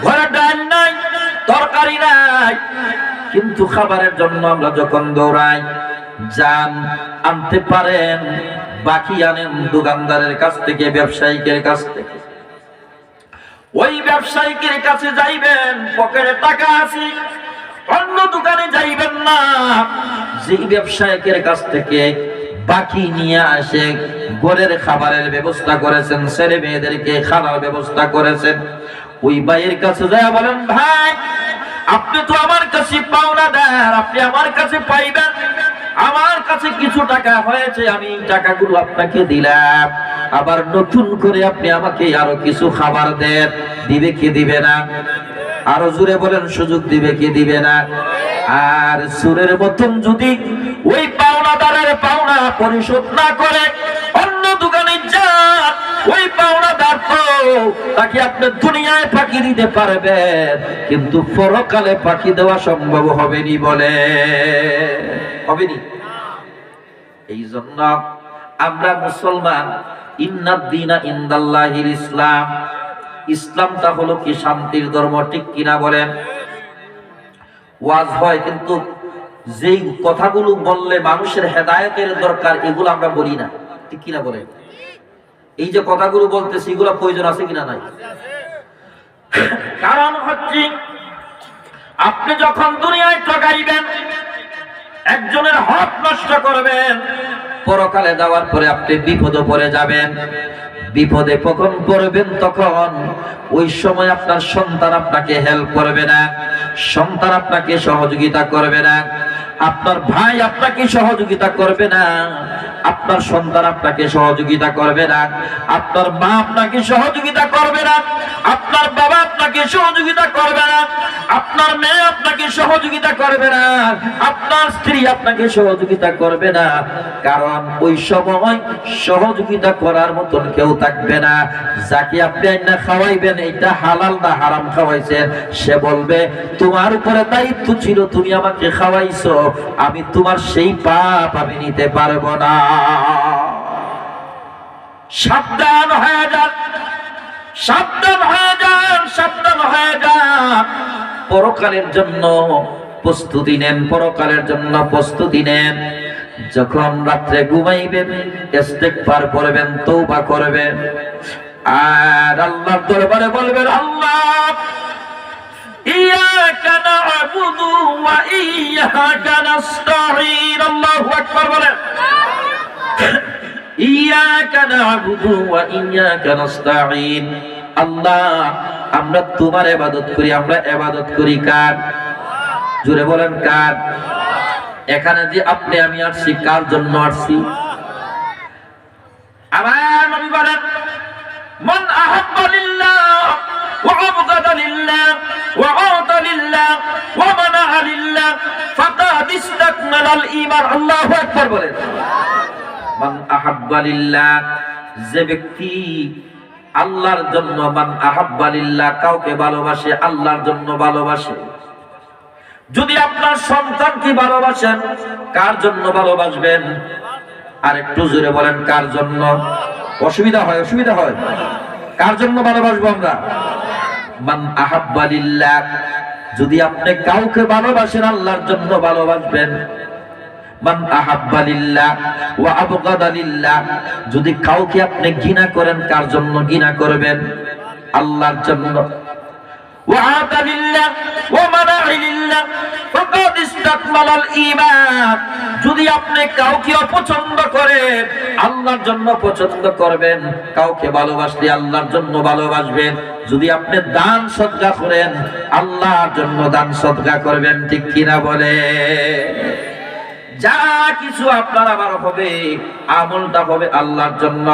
ঘরে ডাল নাই, তরকারি নাই, কিন্তু খাবারের জন্য আমরা যখন দৌড়াই, যান আনতে পারেন, বাকি আনেন দোকানদারের কাছ থেকে, ব্যবসায়িকের কাছ থেকে। ওই ব্যবসায়িকের কাছে যাইবেন, পকেটে টাকা আছে, অন্য দোকানে যাইবেন না। যে ব্যবসায়িকের কাছ থেকে বাকি নিয়ে আসে, ঘরের খাবারের ব্যবস্থা করেছেন, ছেলে মেয়েদেরকে খাওয়ার ব্যবস্থা করেছেন, ওই ভাইয়ের কাছে যায় বলেন, ভাই আপনি তো আমার কাছে পাওনাদার, আপনি আমার কাছে পাইবেন, আমার কাছে কিছু টাকা হয়েছে, আমি টাকাগুলো আপনাকে দিলাম, আবার নতুন করে আপনি আমাকে আরো কিছু খাবার দেন। দিবে কি দিবে না? আরো জোরে বলেন, সুযোগ দিবে কি দিবে না? আর সুরের মতন যদি ওই পাওনাদারের পাওনা পরিশোধ না করে অন্য দোকানে যান, ওই পাওনাদার তো তাকে আপনি দুনিয়ায় ফাঁকি দিতে পারবেন, কিন্তু পরকালে ফাঁকি দেওয়া সম্ভব হবেনি। বলে হবেনি। এই জন্য আমরা মুসলমান, ইন্নাদ দীনা ইনদাল্লাহিল ইসলাম, ইসলামটা হলো কি শান্তির ধর্ম, ঠিক কিনা বলেন? ওয়াজ হয়, কিন্তু যেই কথাগুলো বললে মানুষের হেদায়েতের দরকার, এগুলো আমরা বলি না, ঠিক কিনা বলেন? এই যে কথাগুলো বলতেছি, এগুলো প্রয়োজন আছে কিনা? নাই। কারণ হচ্ছে আপনি যখন দুনিয়ায় ঠকাইবেন, একজনের হক নষ্ট করবেন, পরকালে যাওয়ার পরে আপনি বিপদে পড়ে যাবেন। বিপদে কখন পড়বেন? তখন ওই সময় আপনার সন্তান আপনাকে হেল্প করবে না, সন্তান আপনাকে সহযোগিতা করবে না, আপনার ভাই আপনাকে সহযোগিতা করবে না, আপনার সন্তান আপনাকে সহযোগিতা করবে না, আপনার মা আপনাকে সহযোগিতা করবে না, আপনার বাবা আপনাকে সহযোগিতা করবে না, আপনার মেয়ে আপনাকে সহযোগিতা করবে না, আপনার স্ত্রী আপনাকে সহযোগিতা করবে না। কারণ ওই সময় সহযোগিতা করার মতন কেউ থাকবে না। যাকে আপনি না খাওয়াইবেন, এটা হালাল না হারাম খাওয়াইছেন, সে বলবে তোমার উপরে দায়িত্ব ছিল, তুমি আমাকে খাওয়াইছো, আমি তোমার সেই পাপ আমি নিতে পারবো না। সাবধান হয়ে যান, সাবধান হয়ে যান, সাবধান হয়ে যান। পরকালের জন্য প্রস্তুতি নেন, পরকালের জন্য প্রস্তুতি নেন। যখন রাত্রে ঘুমাইবেন, ইস্তেগফার করবেন, তওবা করবেন, আর আল্লাহর দরবারে বলবেন, আল্লাহ ইয়াকা না'বুদু ওয়া ইয়াকা নাস্তাঈন। আল্লাহু আকবার বলেন, ইয়াকা না'বুদু ওয়া ইয়াকা নাস্তাঈন। আল্লাহ আমরা তোমার ইবাদত করি, আমরা ইবাদত করি কার? জোরে বলেন, কার? এখানে যে আপনি আমি আসছি, কার জন্য আসছি? আমার নবী বলেন, মান আহাব্বা লিল্লাহ ওয়া আবগাদা লিল্লাহ ওয়া আতা লিল্লাহ ওয়া মানাআ লিল্লাহ ফাকাদ ইসতাকমালাল ঈমান। আল্লাহু আকবার বলেন। মান আহাব্বা লিল্লাহ, যে ব্যক্তি আল্লাহর জন্য, মান আহাব্বা লিল্লাহ, কাউকে ভালোবাসে, আল্লাহর জন্য ভালোবাসে। যদি আপনার সন্তানকে ভালোবাসেন, কার জন্য ভালোবাসবেন? আর একটু জোরে বলেন, কার জন্য? অসুবিধা হয়, অসুবিধা হয়। কার জন্য ভালোবাসবো আমরা? মান আহাব্বা লিল্লাহ, যদি আপনি কাউকে ভালোবাসেন, আল্লাহর জন্য ভালোবাসবেন। মান আহাব্বা লিল্লাহ ওয়া আবগাদা লিল্লাহ, যদি কাউকে আপনি ঘৃণা করেন, কার জন্য ঘৃণা করবেন? আল্লাহর জন্য। ওয়া আতা লিল্লাহ ওয়া মানাআ লিল্লাহ ফাকাদ ইসতাকমালাল ঈমান, যদি আপনি কাউকে অপছন্দ করেন, আল্লাহর জন্য পছন্দ করবেন। কাউকে ভালোবাসলে আল্লাহর জন্য ভালোবাসবেন। যদি আপনি দান সদকা করেন, আল্লাহর জন্য দান সদকা করবেন, ঠিক কিনা বলে? যা কিছু আপনার আমার হবে, আমলটা হবে আল্লাহর জন্য।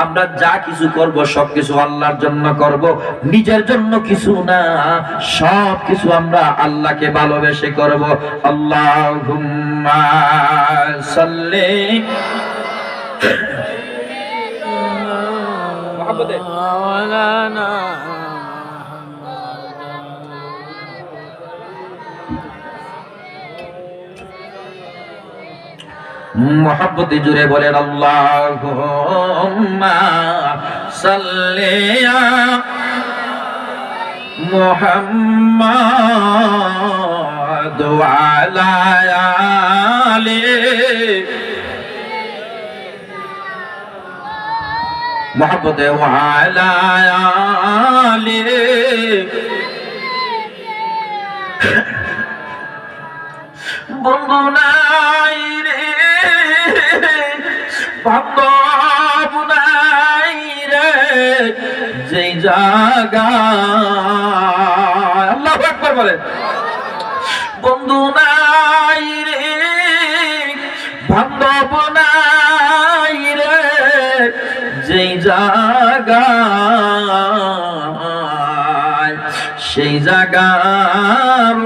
আমরা যা কিছু করব, সবকিছু আল্লাহর জন্য করব, নিজের জন্য কিছু না। সব কিছু আমরা আল্লাহকে ভালোবেসে করব। আল্লাহুম্মা সাল্লি আলা মোহাব্বতে জুড়ে বলেন, আল্লাহুম্মা সাল্লি মুহাম্মাদ ওয়া আলা আলিহি মোহাম্মদ ওয়া আলা আলিহি বন্ধু নাই রে বান্ধব নাই রে যেই জায়গা আল্লাহু আকবার বলে বন্ধু নাই রে বান্ধব নাই রে যেই জায়গা সেই জায়গার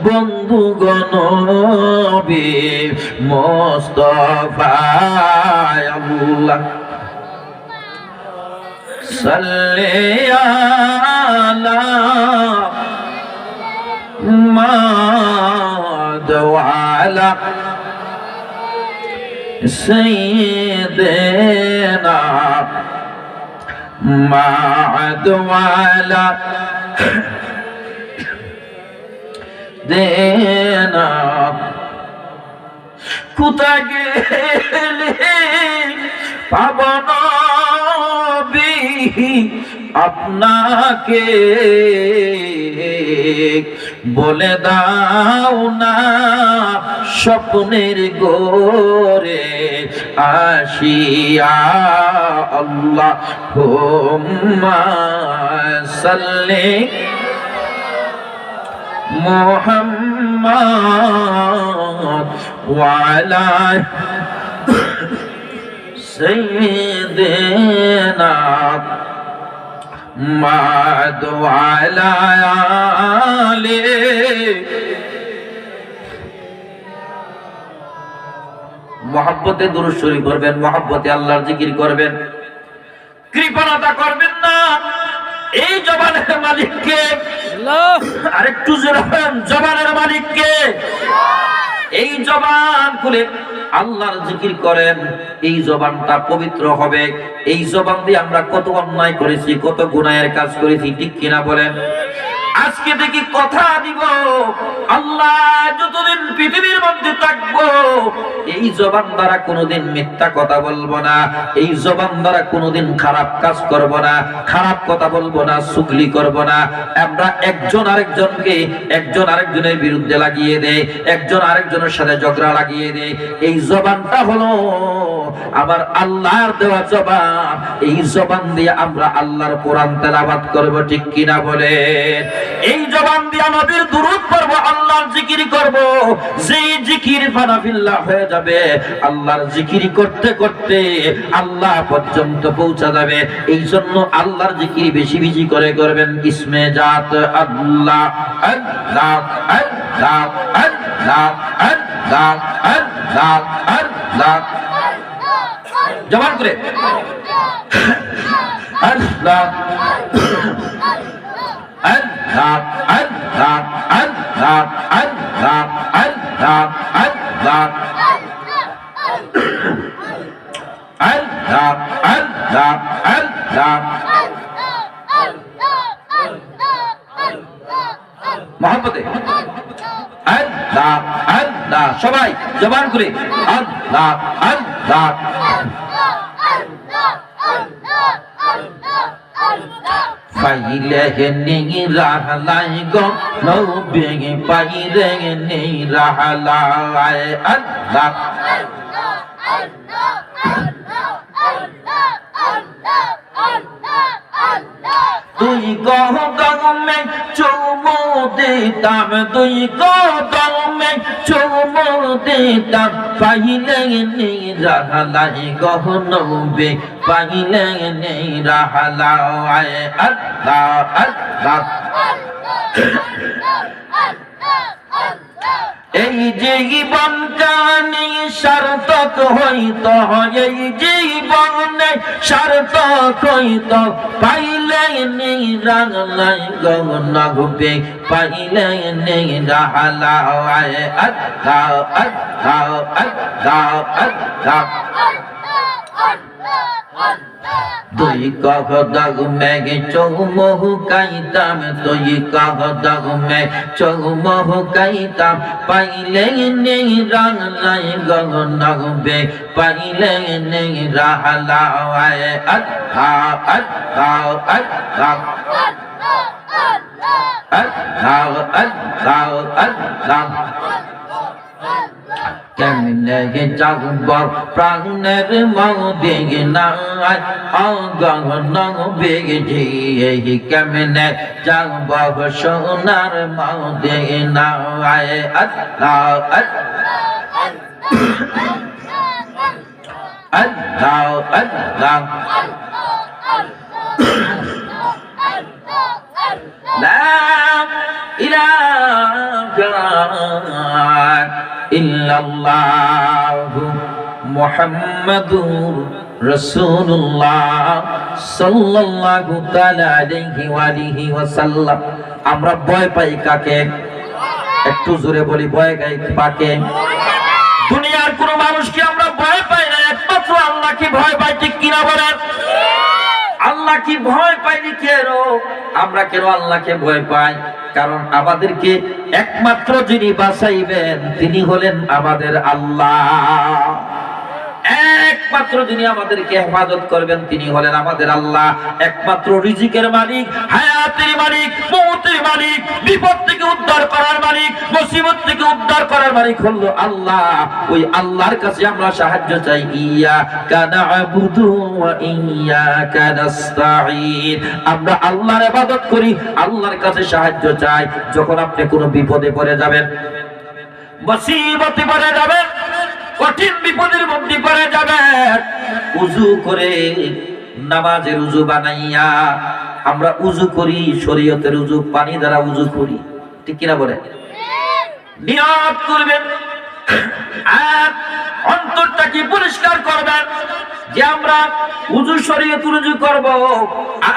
বন্ধুগণ নবী মুস্তাফা আল্লাহ সাল্লি আলা মুহাম্মাদ ওয়া আলা সাইয়্যিদিনা মুহাম্মাদ ওয়া আলা দেনা কোথায় গেলে পাবন আপনাকে বলে দাও না স্বপ্নের গোরে আসিয়া আল্লাহুম্মা সাল্লি মুহাম্মাদ ওয়া আলা সাইয়্যিদিনা মুহাম্মাদ ওয়া আলা আলিহি মুহাব্বতে দুরূদ শরীফ করবেন, মুহাব্বতে আল্লাহর জিকির করবেন, কৃপণতা করবেন না। এই জবানের মালিক কে? আল্লাহ। আরেকটু জোরে বলেন, জবানের মালিক কে? এই জবান খুলে আল্লাহর জিকির করেন, এই জবানটা পবিত্র হবে। এই জবান দিয়ে আমরা কত অন্যায় করেছি, কত গুনাহের কাজ করেছি, ঠিক কিনা বলেন? আজকে দেখি কথা দিব, আল্লাহ যতদিন পৃথিবীর মধ্যে থাকবো এই জবান দ্বারা কোনোদিন মিথ্যা কথা বলবো না, এই জবান দ্বারা কোনোদিন খারাপ কাজ করব না, খারাপ কথা বলবো না, চুগলি করব না। আমরা একজন আরেকজনের বিরুদ্ধে লাগিয়ে দেই, একজন আরেকজনের সাথে ঝগড়া লাগিয়ে দেই। এই জবানটা হলো আমার আল্লাহর দেওয়া জবান। এই জবান দিয়ে আমরা আল্লাহর কোরআন তেলাওয়াত করব, ঠিক কিনা বলে? এই জবান দিয়ে নবীর দুরূদ পড়ব, আল্লাহর জিকির করব। যেই জিকির ফানাফিল্লাহ হয়ে যাবে, আল্লাহর জিকির করতে করতে আল্লাহ পর্যন্ত পৌঁছা যাবে। এই জন্য আল্লাহর জিকির বেশি বেশি করে করবেন। ইসমে জাত আল্লাহ আল্লাহ আল্লাহ আল্লাহ আল্লাহ আল্লাহ আল্লাহ জবান করে আল্লাহ আল্লাহ আল্লাহ আল্লাহ আল্লাহ আল্লাহ আল্লাহ আল্লাহ আল্লাহ আল্লাহ মোহাম্মদে আল্লাহ আল্লাহ সবাই জবান করে আল্লাহ আল্লাহ পাইলে নি রাহলাই গো নবী পাইলে নি রাহলাই আল্লাহ দুই কদমে চুমু দিতাম, দুই কদমে চুমু দিতাম, পাইলে নি রাহলাই গো নবী পাইলে নি রাহলাই আল্লাহ আল্লাহ। এই জীবনটা সার্থক হইত, এই জীবনে সার্থক হইত, পাইলে নেই রাগলাই গগনবে পাইলে নেই রাহলাই আল্লাহ আল্লাহ আল্লাহ আল্লাহ দুই কাগদাগ মেঘ চৌমুহকাইতাম, দুই কাগদাগ মেঘ চৌমুহকাইতাম, পাইলে নেই রাঙাই গগনবে, পাইলে নেই রাহলাওয়ায় আল্লাহ আল্লাহ আল্লাহ আল্লাহ আল্লাহ আল্লাহ। কেমনে যাগব প্রাণের মদিনা নাই অগগন বেগে, কেমনে যাগব সোনার মদিনা আল্লাহ আল্লাহ আল্লাহ। লা ইলাহা ইল্লাল্লাহু মুহাম্মাদুর রাসূলুল্লাহ সাল্লাল্লাহু তাআলা আলাইহি ওয়া আলিহি ওয়াসাল্লাম। আমরা ভয় পাই কাকে? একটু জোরে বলি, ভয় পাই কাকে? দুনিয়ার কোন মানুষকে আমরা ভয় পাই না, একমাত্র আল্লাহকে ভয় পাই। ঠিক কিনা বলেন? আল্লাহ কি ভয় পাইনি কেন? আমরা কেন আল্লাহকে ভয় পাই? কারণ আমাদেরকে একমাত্র যিনি বাঁচাইবেন তিনি হলেন আমাদের আল্লাহ। একমাত্র যিনি আমাদেরকে হেফাজত করবেন তিনি হলেন আমাদের আল্লাহ। একমাত্র রিজিকের মালিক, হায়াতের মালিক, মৌতের মালিক, বিপদ থেকে উদ্ধার করার মালিক, মুসিবত থেকে উদ্ধার করার মালিক হলো আল্লাহ। ওই আল্লাহর কাছে আমরা সাহায্য চাই। ইয়্যাকা না'বুদু ওয়া ইয়্যাকা নাস্তাঈন। আমরা আল্লাহর ইবাদত করি, আল্লাহর কাছে সাহায্য চাই। যখন আপনি কোনো বিপদে পড়ে যাবেন, মুসিবতে পড়ে যাবেন, কঠিন বিপদের মধ্যে পড়ে যাবেন, উযু করে নামাজের উযু বানাইয়া, আমরা উযু করি শরীয়তের উযু, পানি দ্বারা উযু করি। ঠিক কিনা বলেন? নিয়ত করবেন আর অন্তরটাকে পরিষ্কার করবেন যে আমরা উযু শরীয়তের উযু করব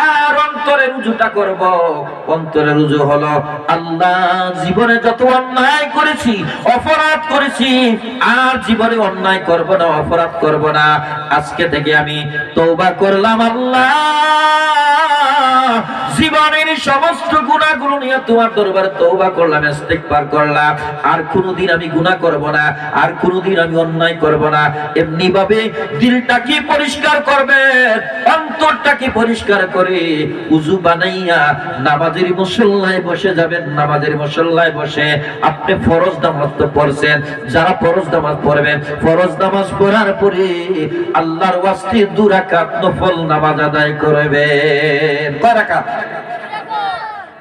আর অন্তরের উযুটা করব। অন্তরের উযু হলো আল্লাহ, জীবনে যত অন্যায় করেছি, অপরাধ করেছি, আর জীবনে অন্যায় করব না, অপরাধ করব না। আজকে থেকে আমি তওবা করলাম আল্লাহ, জীবনের সমস্ত গুনাহগুলো নিয়ে তোমার দরবারে তওবা করলাম, ইস্তিগফার করলাম। আর কোনোদিন আমি গুনাহ করব না, আর কোনোদিন আমি অন্যায় করব না। এমনি ভাবে দিলটাকে পরিষ্কার করবেন, অন্তরটাকে পরিষ্কার করে উযু বানাইয়া নামাজের মুসল্লায় বসে যাবেন। নামাজের মুসল্লায় বসে আপনি ফরজ নামাজ তো পড়ছেন, যারা ফরজ নামাজ পড়বেন, ফরজ নামাজ পড়ার পরে আল্লাহর ওয়াস্তে 2 রাকাত নফল নামাজ আদায় করবেন। কয় রাকাত?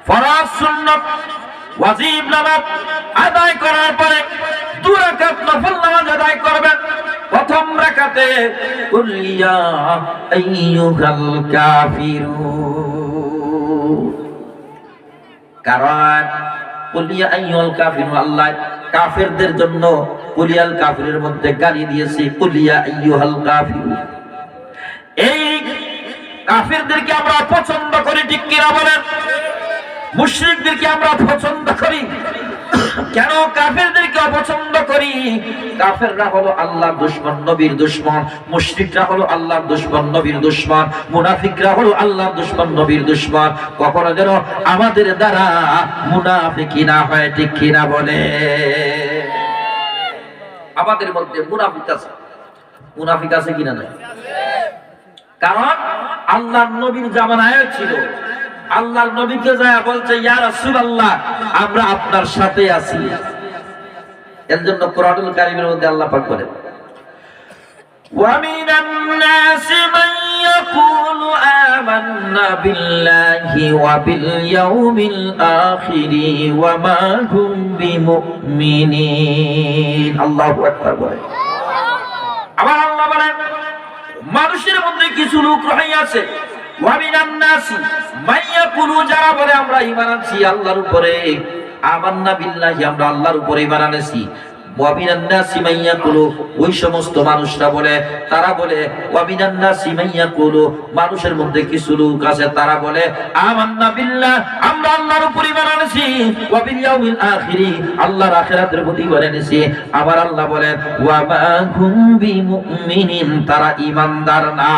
ফরজ, সুন্নাত, ওয়াজিব নামাজ আদায় করার পরে 2 রাকাত নফল নামাজ আদায় করবেন। প্রথম রাকাতে কুল ইয়া আইয়ুহাল কাফিরুন, কারণ কুল ইয়া আইয়ুহাল কাফিরুন আল্লাহ কাফেরদের জন্য কুল ইয়াল কাফিরের মধ্যে গালি দিয়েছে, কুল ইয়া আইয়ুহাল কাফিরুন। এই কাফেরদেরকে আমরা পছন্দ করি, ঠিক কিনা বলেন? মুশরিকদেরকে আমরা পছন্দ করি কেন? কাফেরদেরকে অপছন্দ করি। কাফেররা হলো আল্লাহর দুশমন, নবীর দুশমন। মুশরিকরা হলো আল্লাহর দুশমন, নবীর দুশমন। মুনাফিকরা হলো আল্লাহর দুশমন, নবীর দুশমন। কখনো যেন আমাদের দ্বারা মুনাফিকি না হয়, ঠিক কিনা বলে? আমাদের মধ্যে মুনাফিক আছে, মুনাফিক আছে কিনা নাই? কারণ আল্লাহর নবীর জামানায় ছিল, আল্লাহর নবীকে যায় বলছে ইয়া রাসূলুল্লাহ আমরা আপনার সাথে আছি। এর জন্য কোরআনুল কারীমের মধ্যে আল্লাহ পাক বলেন ওয়া মিনান নাসি মান ইয়াকুলু আমান্না বিল্লাহি ওয়া বিল ইয়াউমিল আখির ওয়া মা হুম বিমুমিনিন। আল্লাহু আকবার বলেন। আবার আল্লাহ বলেন মানুষের মধ্যে কিছু লোক রহিয়াছে, ওয়া মিনান নাসি মান ইয়াকুলু, যারা বলে আমরা ঈমান আনছি আল্লাহর উপরে, আমান্না বিল্লাহি আমরা আল্লাহর উপরে ঈমান আনছি। ওয়া মিনান নাসি মান ইয়াকুলু, ওই সমস্ত মানুষরা বলে, তারা বলে ওয়া মিনান নাসি মান ইয়াকুলু, মানুষের মধ্যে কিছু লোক আছে তারা বলে আমান্না বিল্লাহ আমরা আল্লাহর উপরে ঈমান আনছি, ওয়া বিল ইয়াউমিল আখির আল্লাহর আখিরাতের প্রতি ঈমান আনছি। আবার আল্লাহ বলেন ওয়া মা হুম বিমুমিনিন, তারা ঈমানদার না।